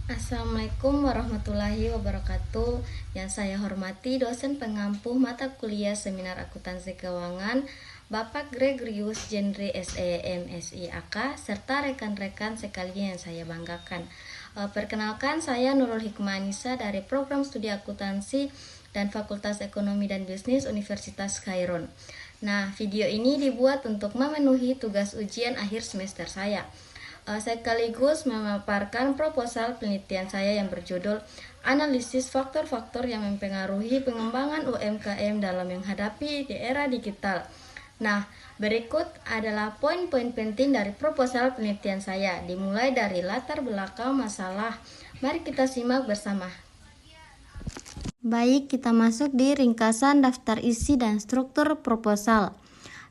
Assalamualaikum warahmatullahi wabarakatuh. Yang saya hormati dosen pengampu mata kuliah Seminar Akuntansi Keuangan Bapak Gregorius Jendre SEM SIAK serta rekan-rekan sekalian yang saya banggakan. Perkenalkan, saya Nurul Hikmah Anissa dari Program Studi Akuntansi dan Fakultas Ekonomi dan Bisnis Universitas Khairun. Nah, video ini dibuat untuk memenuhi tugas ujian akhir semester saya. Sekaligus memaparkan proposal penelitian saya yang berjudul Analisis Faktor-Faktor yang Mempengaruhi Pengembangan UMKM dalam Menghadapi di Era Digital. Nah, berikut adalah poin-poin penting dari proposal penelitian saya, dimulai dari latar belakang masalah. Mari kita simak bersama. Baik, kita masuk di ringkasan daftar isi dan struktur proposal.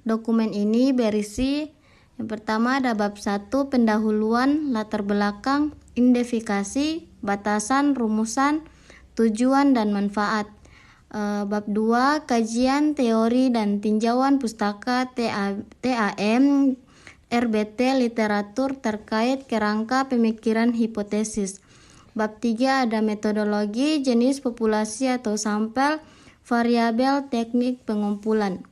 Dokumen ini berisi yang pertama ada bab 1, pendahuluan, latar belakang, identifikasi, batasan, rumusan, tujuan, dan manfaat. Bab 2, kajian, teori, dan tinjauan pustaka TAM, RBT, literatur terkait kerangka pemikiran hipotesis. Bab 3 ada metodologi, jenis populasi atau sampel, variabel, teknik pengumpulan.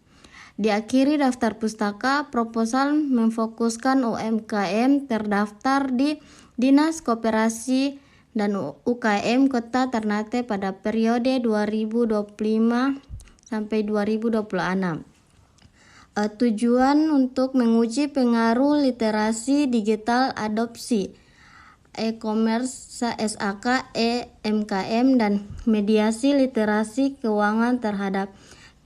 Diakhiri daftar pustaka, proposal memfokuskan UMKM terdaftar di Dinas Koperasi dan UKM Kota Ternate pada periode 2025 sampai 2026. Tujuan untuk menguji pengaruh literasi digital adopsi e-commerce SAK MKM dan mediasi literasi keuangan terhadap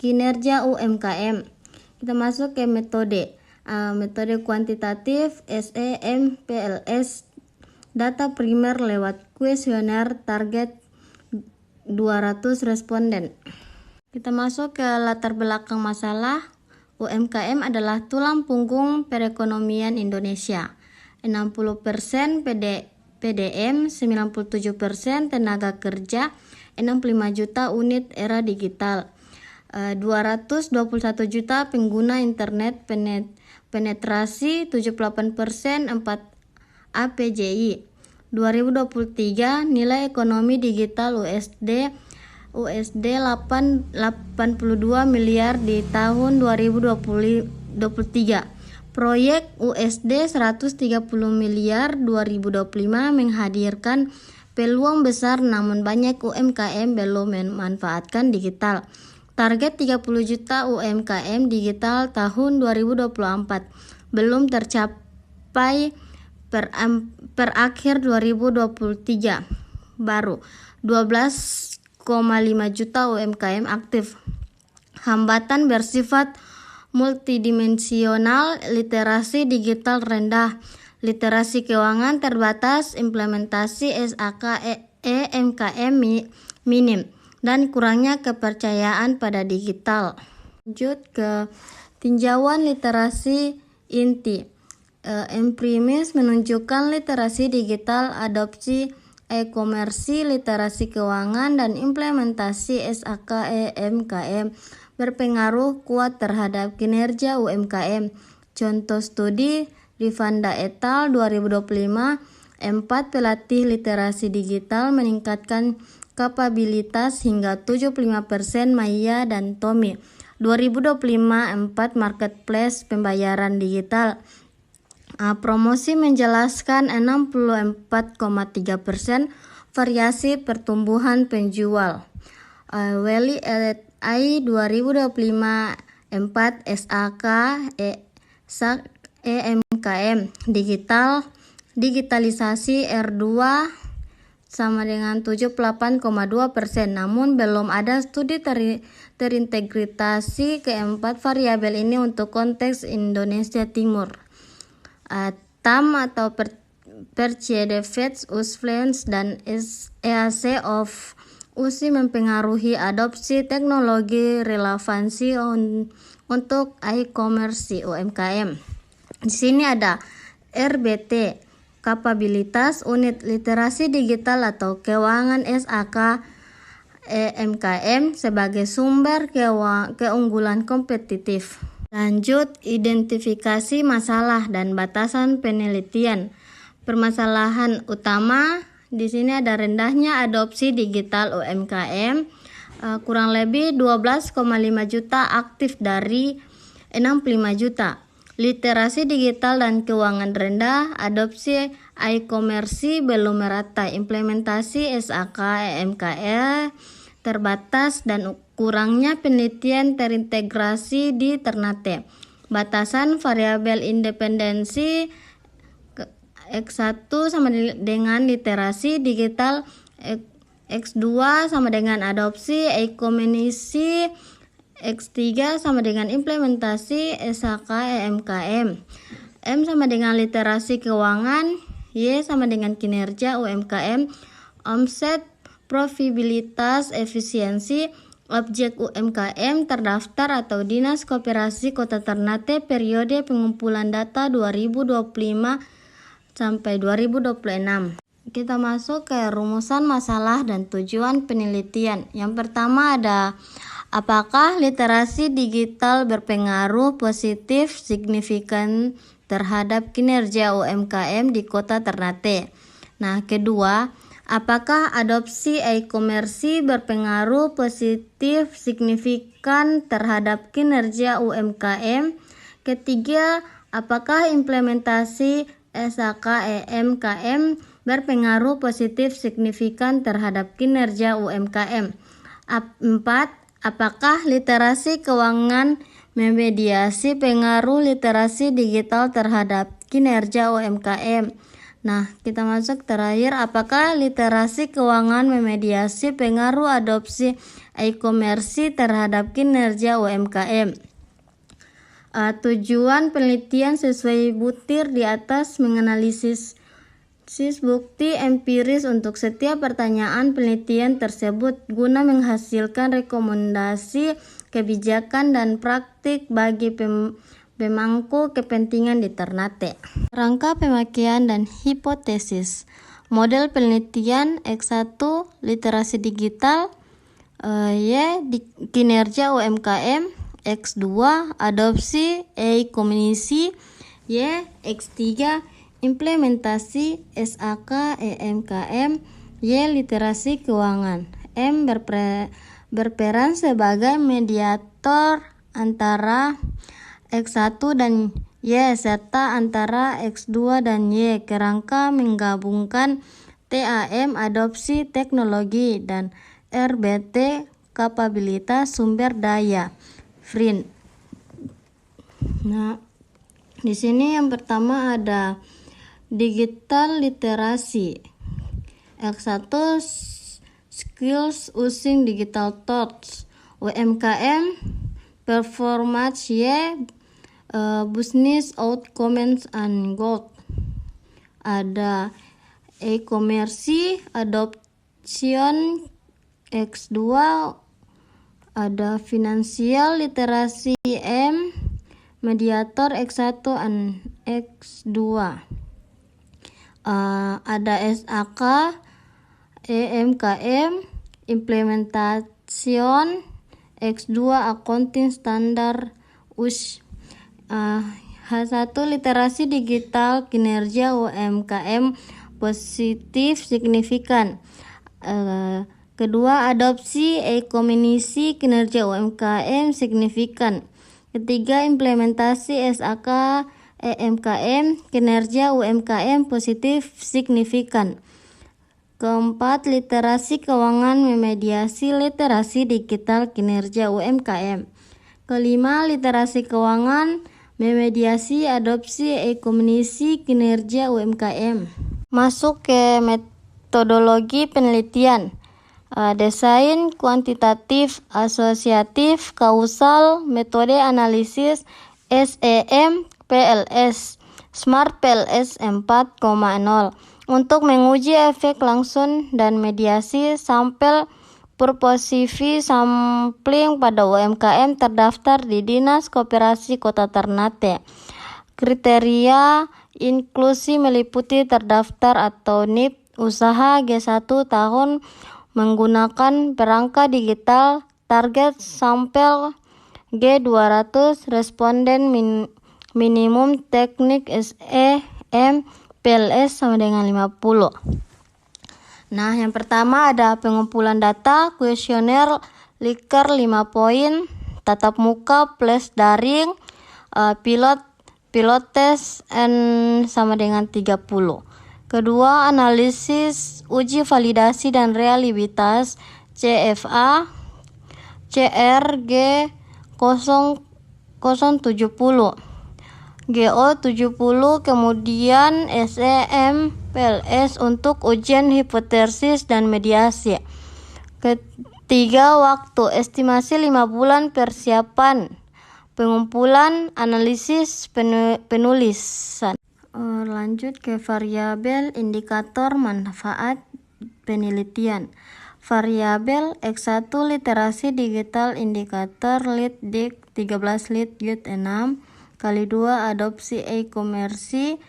kinerja UMKM. Kita masuk ke metode. Metode kuantitatif SEMPLS, data primer lewat kuesioner target 200 responden. Kita masuk ke latar belakang masalah. UMKM adalah tulang punggung perekonomian Indonesia. 60% PDM, 97% tenaga kerja, 65 juta unit era digital. 221 juta pengguna internet, penetrasi 78%, 4 APJI. 2023 nilai ekonomi digital USD 82 miliar di tahun 2023. Proyek USD 130 miliar 2025 menghadirkan peluang besar, namun banyak UMKM belum memanfaatkan digital. Target 30 juta UMKM digital tahun 2024 belum tercapai per akhir 2023. Baru 12,5 juta UMKM aktif. Hambatan bersifat multidimensional, literasi digital rendah, literasi keuangan terbatas, implementasi SAK MKM minim, dan kurangnya kepercayaan pada digital. Lanjut ke tinjauan literasi inti. Emprimis menunjukkan literasi digital, adopsi e-komersi, literasi keuangan, dan implementasi SAK MKM berpengaruh kuat terhadap kinerja UMKM. Contoh studi Rivanda et al. 2025, 4 pelatih literasi digital meningkatkan kapabilitas hingga 75% Maya dan Tommy. 2025 4 marketplace pembayaran digital. Promosi menjelaskan 64,3% variasi pertumbuhan penjual. Welly et al. 2025 4 SAK EMKM digitalisasi R2 sama dengan 78,2%, namun belum ada studi terintegrasi keempat variabel ini untuk konteks Indonesia Timur. TAM atau Perceived Influence dan EAC of USI mempengaruhi adopsi teknologi relevansi untuk e-commerce UMKM. Di sini ada RBT, kapabilitas unit literasi digital atau keuangan SAK MKM sebagai sumber keunggulan kompetitif. Lanjut, identifikasi masalah dan batasan penelitian. Permasalahan utama di sini ada rendahnya adopsi digital UMKM, kurang lebih 12,5 juta aktif dari 65 juta. Literasi digital dan keuangan rendah, adopsi e-commerce belum merata, implementasi SAK EMKE terbatas dan kurangnya penelitian terintegrasi di Ternate. Batasan variabel independensi X1 sama dengan literasi digital, X2 sama dengan adopsi e-commerce, X3 sama dengan implementasi SHK EMKM, M sama dengan literasi keuangan, Y sama dengan kinerja UMKM, omset, profitabilitas, efisiensi, objek UMKM terdaftar atau Dinas Koperasi Kota Ternate periode pengumpulan data 2025 sampai 2026. Kita masuk ke rumusan masalah dan tujuan penelitian. Yang pertama ada, apakah literasi digital berpengaruh positif signifikan terhadap kinerja UMKM di Kota Ternate? Nah, kedua, apakah adopsi e-commerce berpengaruh positif signifikan terhadap kinerja UMKM? Ketiga, apakah implementasi SHK EMKM berpengaruh positif signifikan terhadap kinerja UMKM? 4. Apakah literasi keuangan memediasi pengaruh literasi digital terhadap kinerja UMKM? Nah, kita masuk terakhir, apakah literasi keuangan memediasi pengaruh adopsi e-commerce terhadap kinerja UMKM? Tujuan penelitian sesuai butir di atas, menganalisis bukti empiris untuk setiap pertanyaan penelitian tersebut guna menghasilkan rekomendasi kebijakan dan praktik bagi pemangku kepentingan di Ternate. Rangka pemakaian dan hipotesis. Model penelitian X1 literasi digital, Y kinerja UMKM, X2 adopsi e-commerce, Y X3 implementasi SAK EMKM, Y literasi keuangan. M berperan sebagai mediator antara X1 dan Y serta antara X2 dan Y, kerangka menggabungkan TAM adopsi teknologi dan RBT kapabilitas sumber daya. Nah, di sini yang pertama ada digital literasi. X1 skills using digital tools. UMKM performance, Y business outcomes and goals. Ada e-commerce adoption. X2 ada financial literasi, M mediator X1 and X2. Ada SAK EMKM implementation, X2 accounting standard US. H1 literasi digital kinerja UMKM positif signifikan. Kedua, adopsi e-commerce kinerja UMKM signifikan. Ketiga, implementasi SAK EMKM kinerja UMKM positif signifikan. Keempat, literasi keuangan memediasi literasi digital kinerja UMKM. Kelima, literasi keuangan memediasi adopsi e-commerce kinerja UMKM. Masuk ke metodologi penelitian. Desain kuantitatif, asosiatif, kausal, metode analisis, SEM, PLS, Smart PLS 4.0 untuk menguji efek langsung dan mediasi sampel purposivi sampling pada UMKM terdaftar di Dinas Koperasi Kota Ternate. Kriteria inklusi meliputi terdaftar atau NIP usaha G1 tahun menggunakan perangkat digital, target sampel G200, responden minimum teknik SEM PLS sama dengan 50. Nah, yang pertama ada pengumpulan data, kuesioner, Likert 5 poin, tatap muka plus daring, pilot test sama dengan 30. Kedua, analisis uji validasi dan reliabilitas CFA CRG 0070 GO 70, kemudian SEM PLS untuk ujian hipotesis dan mediasi. Ketiga, waktu estimasi 5 bulan persiapan pengumpulan analisis penulisan. Lanjut ke variabel indikator manfaat penelitian. Variabel X1 literasi digital indikator LIT-DIK 13 LIT-GIT 6 kali 2 adopsi e-komersi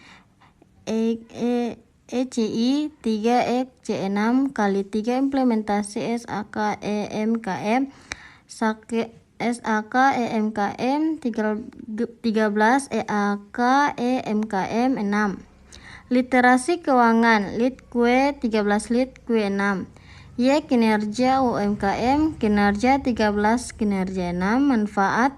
ECI 3 C6 kali 3 implementasi SAK EMKM SAK EMKM 13 EAK EMKM 6. Literasi keuangan LIT-QUE 13 LIT-QUE 6. Y kinerja UMKM kinerja 13 kinerja 6. Manfaat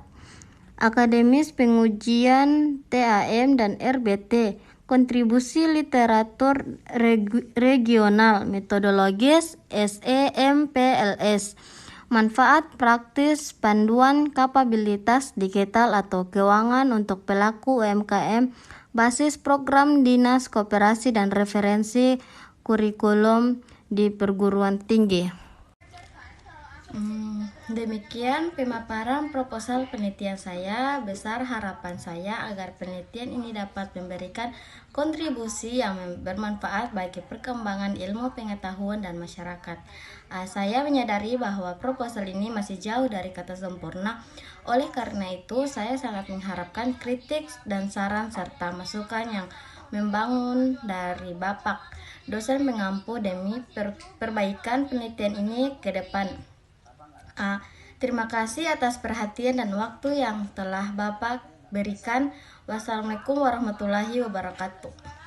akademis pengujian TAM dan RBT. Kontribusi literatur regional metodologis SEMPLS. Manfaat praktis panduan kapabilitas digital atau keuangan untuk pelaku UMKM, basis program dinas koperasi dan referensi kurikulum di perguruan tinggi. Demikian pemaparan proposal penelitian saya. Besar harapan saya agar penelitian ini dapat memberikan kontribusi yang bermanfaat bagi perkembangan ilmu pengetahuan dan masyarakat. Saya menyadari bahwa proposal ini masih jauh dari kata sempurna. Oleh karena itu, saya sangat mengharapkan kritik dan saran serta masukan yang membangun dari Bapak dosen pengampu demi perbaikan penelitian ini ke depan. Terima kasih atas perhatian dan waktu yang telah Bapak berikan. Wassalamualaikum warahmatullahi wabarakatuh.